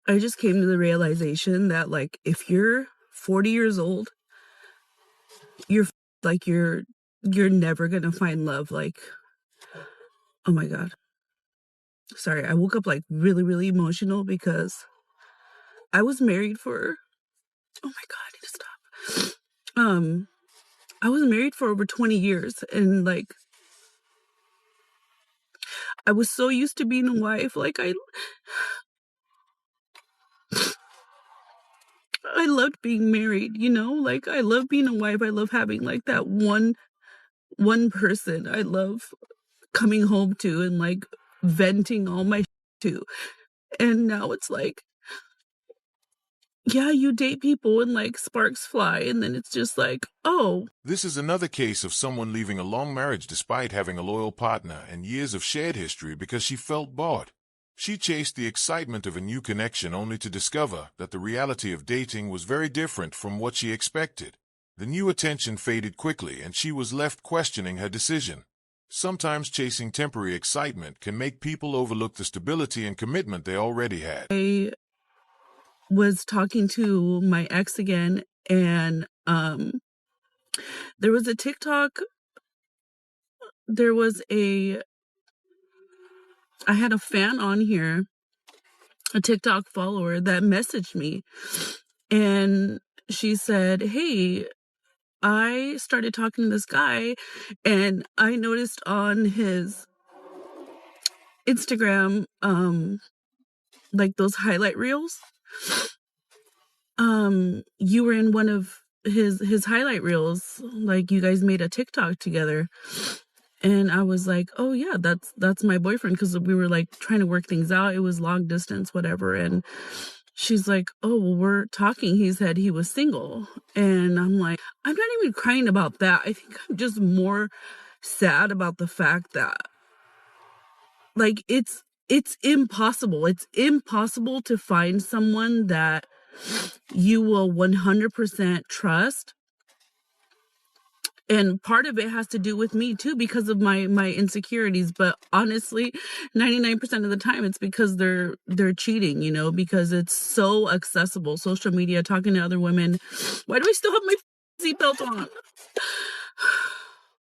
I just came to the realization that, like, if you're 40 years old, you're like, you're never gonna find love, like, oh my god. Sorry, I woke up, like, really, really emotional because I was married for oh my god, I need to stop. I was married for over 20 years, and, like, I was so used to being a wife, like, I loved being married, you know? Like, I love being a wife, I love having, like, that one person I love coming home to and, like, venting all my to, and now it's like, yeah, you date people and, like, sparks fly, and then it's just like, "Oh." This is another case of someone leaving a long marriage despite having a loyal partner and years of shared history because she felt bored. She chased the excitement of a new connection only to discover that the reality of dating was very different from what she expected. The new attention faded quickly and she was left questioning her decision. Sometimes chasing temporary excitement can make people overlook the stability and commitment they already had. I was talking to my ex again, and, there was a TikTok there was a I had a fan on here, a TikTok follower that messaged me, and she said, "Hey, I started talking to this guy, and I noticed on his Instagram, like, those highlight reels, you were in one of his highlight reels, like, you guys made a TikTok together." And I was like, "Oh, yeah, that's my boyfriend," because we were, like, trying to work things out, it was long distance, whatever, and she's like, "Oh, well, we're talking, he said he was single," and I'm like, I'm not even crying about that, I think I'm just more sad about the fact that, like, it's impossible to find someone that you will 100% trust, and part of it has to do with me too because of my insecurities, but honestly, 99% of the time it's because they're cheating, you know, because it's so accessible. Social media, talking to other women. Why do I still have my seatbelt on?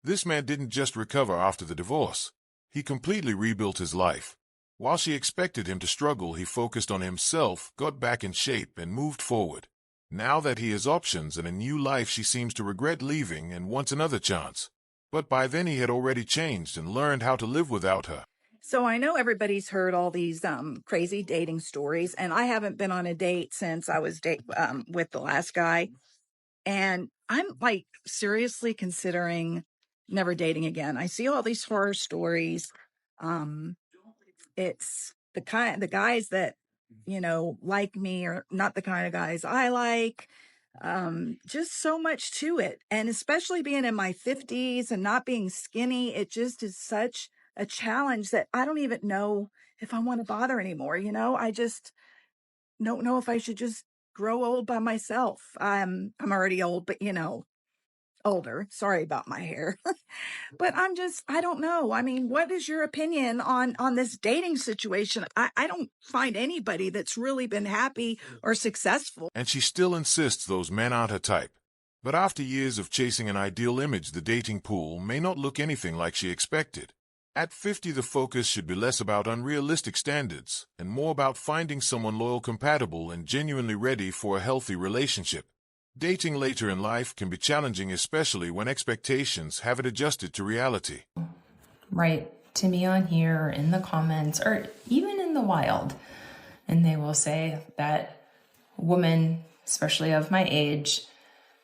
This man didn't just recover after the divorce. He completely rebuilt his life. While she expected him to struggle, he focused on himself, got back in shape, and moved forward. Now that he has options and a new life, she seems to regret leaving and wants another chance. But by then he had already changed and learned how to live without her. So I know everybody's heard all these crazy dating stories, and I haven't been on a date since I was with the last guy. And I'm like seriously considering never dating again. I see all these horror stories. Um, it's the guys that, like me are not the kind of guys I like. Just so much to it. And especially being in my 50s and not being skinny, it just is such a challenge that I don't even know if I want to bother anymore. I just don't know if I should just grow old by myself. I'm already old, but older. Sorry about my hair. But I don't know. I mean, what is your opinion on this dating situation? I don't find anybody that's really been happy or successful. And she still insists those men aren't her type. But after years of chasing an ideal image, the dating pool may not look anything like she expected. At 50, the focus should be less about unrealistic standards and more about finding someone loyal, compatible, and genuinely ready for a healthy relationship. Dating later in life can be challenging, especially when expectations haven't adjusted to reality. Write to me on here, in the comments, or even in the wild, and they will say that women, especially of my age,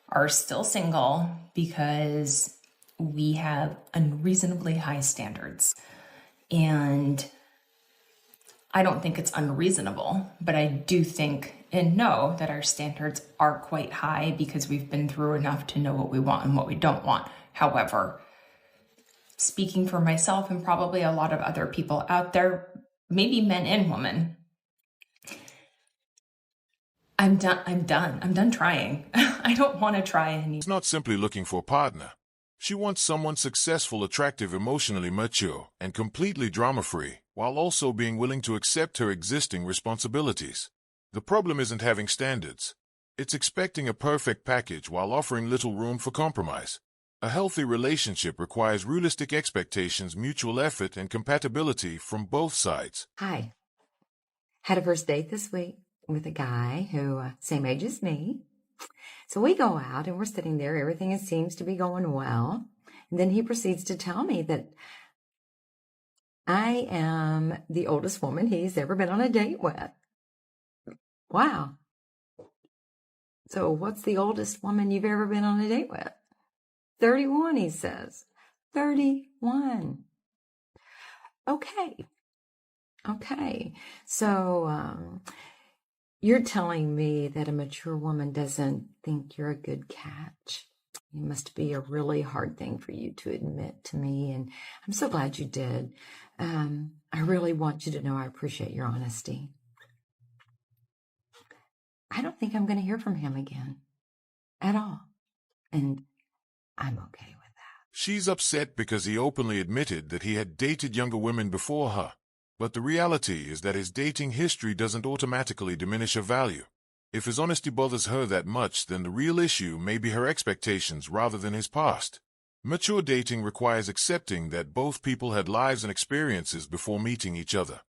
are still single because we have unreasonably high standards. And I don't think it's unreasonable, but I do think and know that our standards are quite high because we've been through enough to know what we want and what we don't want. However, speaking for myself and probably a lot of other people out there, maybe men and women, I'm done trying. I don't want to try anymore. She's not simply looking for a partner. She wants someone successful, attractive, emotionally mature, and completely drama-free, while also being willing to accept her existing responsibilities. The problem isn't having standards. It's expecting a perfect package while offering little room for compromise. A healthy relationship requires realistic expectations, mutual effort, and compatibility from both sides. Hi. Had a first date this week with a guy who, same age as me. So we go out and we're sitting there. Everything seems to be going well. And then he proceeds to tell me that I am the oldest woman he's ever been on a date with. Wow. So what's the oldest woman you've ever been on a date with? 31, he says. 31. Okay. So you're telling me that a mature woman doesn't think you're a good catch. It must be a really hard thing for you to admit to me, and I'm so glad you did. I really want you to know I appreciate your honesty. I don't think I'm going to hear from him again at all, and I'm okay with that. She's upset because he openly admitted that he had dated younger women before her. But the reality is that his dating history doesn't automatically diminish her value. If his honesty bothers her that much, then the real issue may be her expectations rather than his past. Mature dating requires accepting that both people had lives and experiences before meeting each other.